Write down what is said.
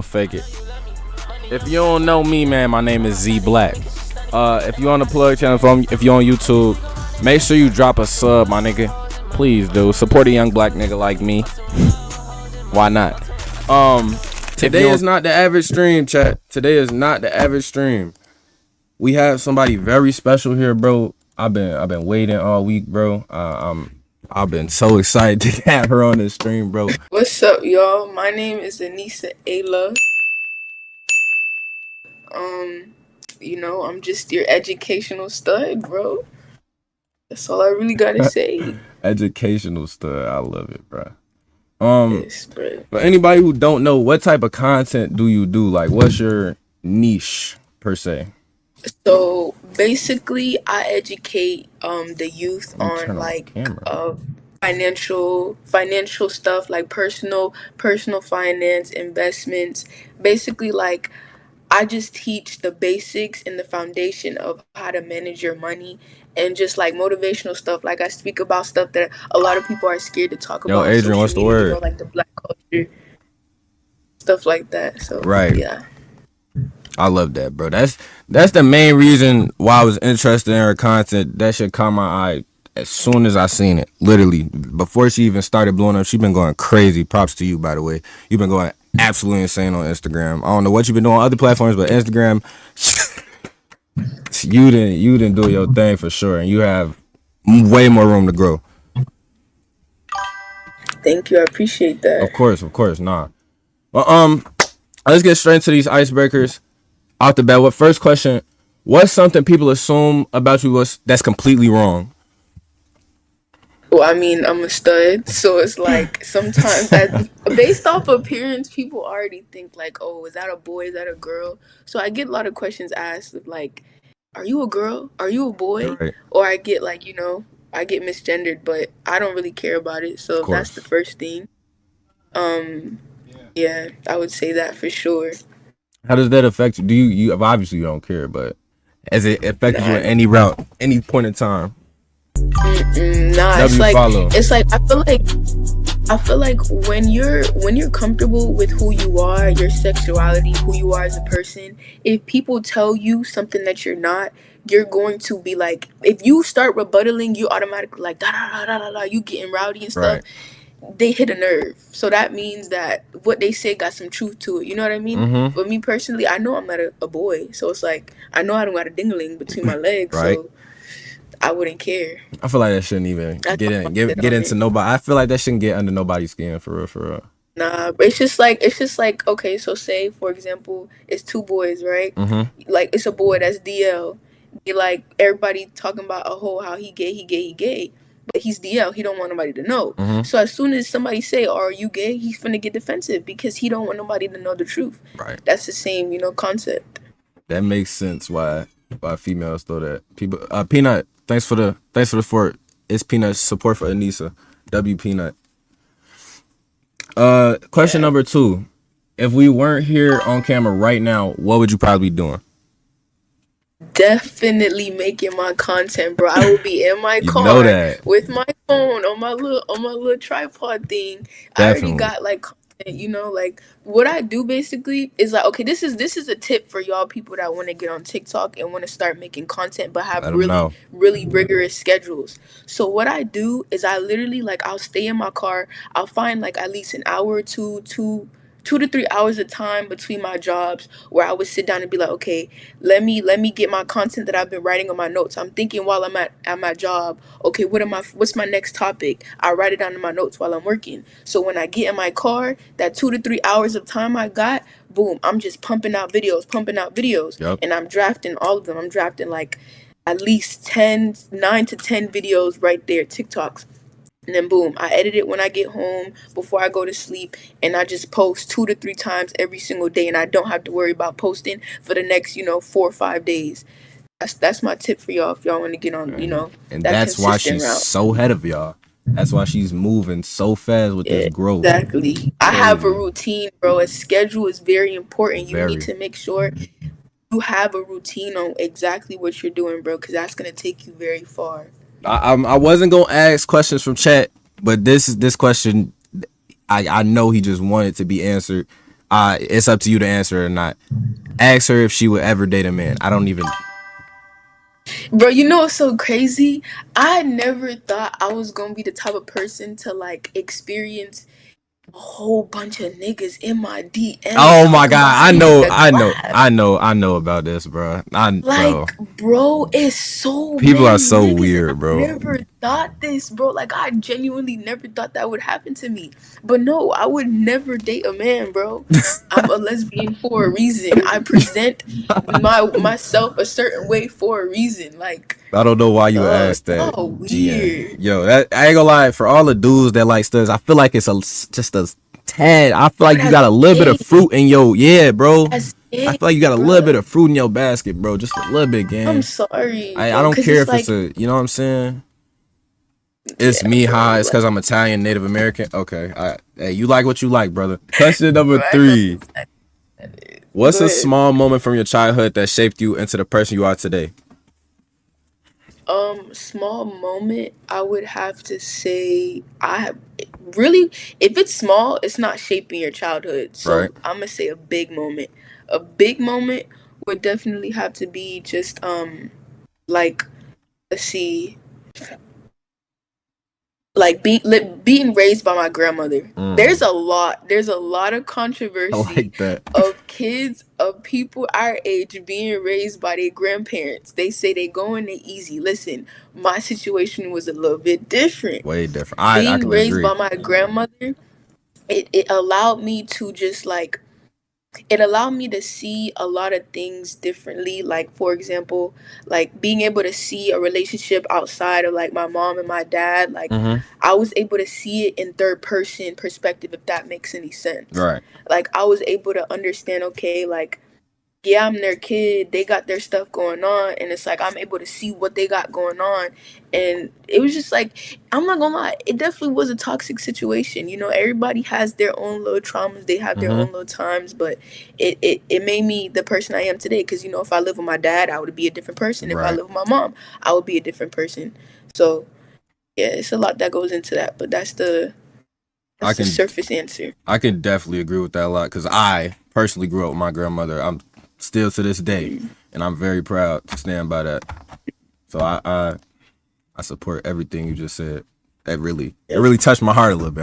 fake it. If you don't know me, man, my name is Z Black. If you on the plug channel, if you on YouTube, make sure you drop a sub, my nigga. Please do. Support a young black nigga like me. Why not? Today is not the average stream, chat. Today is not the average stream. We have somebody very special here, bro. I've been waiting all week, bro. I've been so excited to have her on this stream, bro. What's up, y'all? My name is Alisa. I'm just your educational stud, bro. That's all I really gotta say. Educational stud. I love it, bro. Yes, bro. For anybody who don't know, what type of content do you do? Like, what's your niche per se? So basically, I educate the youth on like financial stuff, like personal finance, investments. Basically, like I just teach the basics and the foundation of how to manage your money and just like motivational stuff. Like I speak about stuff that a lot of people are scared to talk Yo, about on Adrian, social what's the media, word? like the black culture, stuff like that. So Right. yeah. I love that, bro. That's the main reason why I was interested in her content. That shit caught my eye as soon as I seen it. Literally, before she even started blowing up, she been going crazy. Props to you, by the way. You've been going absolutely insane on Instagram. I don't know what you've been doing on other platforms, but Instagram, you didn't do your thing for sure, and you have way more room to grow. Thank you. I appreciate that. Of course, nah. Well, let's get straight into these icebreakers. Off the bat, first question? What's something people assume about you that's completely wrong? Well, I mean, I'm a stud, so it's like sometimes that based off appearance, people already think like, oh, is that a boy? Is that a girl? So I get a lot of questions asked of like, are you a girl? Are you a boy? Right. Or I get like, I get misgendered, but I don't really care about it. So that's the first thing. Yeah, I would say that for sure. How does that affect you? You obviously you don't care, but has it affected you in any route, any point in time? Nah, it's like I feel like when you're comfortable with who you are, your sexuality, who you are as a person, if people tell you something that you're not, you're going to be like, if you start rebuttaling, you automatically like da da da da da da, you getting rowdy and stuff. Right. They hit a nerve, so that means that what they say got some truth to it. You know what I mean? Mm-hmm. But me personally, I know I'm not a boy, so it's like I know I don't got a dingling between my legs, Right. so I wouldn't care. I feel like that shouldn't even get into nobody. I feel like that shouldn't get under nobody's skin for real. Nah, but it's just like okay, so say for example, it's two boys, right? Mm-hmm. Like it's a boy that's DL. They like everybody talking about how he gay, but he's DL. He don't want nobody to know. Mm-hmm. So as soon as somebody say, "Oh, are you gay?" He's finna get defensive because he don't want nobody to know the truth. Right. That's the same, concept. That makes sense why females throw that. People Peanut, thanks for the support. It's Peanut's support for Anissa. W Peanut. Question number 2. If we weren't here on camera right now, what would you probably be doing? Definitely making my content, bro. I will be in my car with my phone on my little tripod thing. Definitely. I already got like content, like what I do basically is like, okay, this is a tip for y'all people that want to get on TikTok and want to start making content but have really rigorous schedules. So what I do is I literally like I'll stay in my car. I'll find like at least an hour or two to 3 hours of time between my jobs where I would sit down and be like, okay, let me get my content that I've been writing on my notes. I'm thinking while I'm at my job, okay, what's my next topic? I write it down in my notes while I'm working. So when I get in my car, that 2 to 3 hours of time I got, boom, I'm just pumping out videos. Yep. And I'm drafting all of them. I'm drafting like at least 9 to 10 videos right there, TikToks. And then boom, I edit it when I get home before I go to sleep, and I just post 2 to 3 times every single day, and I don't have to worry about posting for the next 4 or 5 days. That's my tip for y'all if y'all want to get on and that's why she's so ahead of y'all. That's why she's moving so fast with this growth. Exactly. I have a routine, bro. A schedule is very important. You need to make sure you have a routine on exactly what you're doing, bro, because that's gonna take you very far. I wasn't gonna ask questions from chat, but this question, I know he just wanted to be answered. It's up to you to answer or not. Ask her if she would ever date a man. I don't even. Bro, you know what's so crazy? I never thought I was gonna be the type of person to like experience a whole bunch of niggas in my DMs Oh my talking god, about I need a clap. I know about this, bro. Bro, Like, bro, it's so people are many so niggas, and I weird, bro. never thought this, bro. Like, I genuinely never thought that would happen to me. But no, I would never date a man, bro. I'm a lesbian for a reason. I present myself a certain way for a reason. Like, I don't know why you asked that, y'all GN. weird. Yo, that I ain't gonna lie. For all the dudes that like studs, I feel like it's just a tad. I feel Bro, like you that's got a little bit of it. fruit in your bro. That's I it, feel like you got a little bit bro. of fruit in your basket, bro. Just a little bit, I'm gang. sorry, I bro. don't Cause care it's if it's like, a, you know what I'm saying. It's yeah, me bro. high. It's Like, because I'm Italian, Native American. Okay, hey, you like what you like, brother. Question number bro, I know 3. exactly what that is. What's Go a ahead. small moment from your childhood that shaped you into the person you are today? Small moment, I would have to say I have really, if it's small, it's not shaping your childhood. Right. So I'm gonna say a big moment. A big moment would definitely have to be just like, let's see, like being raised by my grandmother. There's a lot of I controversy like that. of kids of people our age being raised by their grandparents. They say they going they easy. Listen, my situation was a little bit different. Way different. I Being can raised agree. by my grandmother, it allowed me to just like, it allowed me to see a lot of things differently. Like, for example, like being able to see a relationship outside of like my mom and my dad. Like, Mm-hmm. I was able to see it in third person perspective, if that makes any sense. Right. Like, I was able to understand, okay, like, yeah, I'm their kid. They got their stuff going on, and it's like I'm able to see what they got going on, and it was just like, I'm not gonna lie, it definitely was a toxic situation. You know, everybody has their own little traumas. They have their Mm-hmm. own little times, but it made me the person I am today. Because you know, if I live with my dad, I would be a different person. If I Right. live with my mom, I would be a different person. So yeah, it's a lot that goes into that, but that's the I that's the can surface answer. I can definitely agree with that a lot because I personally grew up with my grandmother. I'm still to this day, Mm. and I'm very proud to stand by that. So I support everything you just said. It really touched my heart a little bit.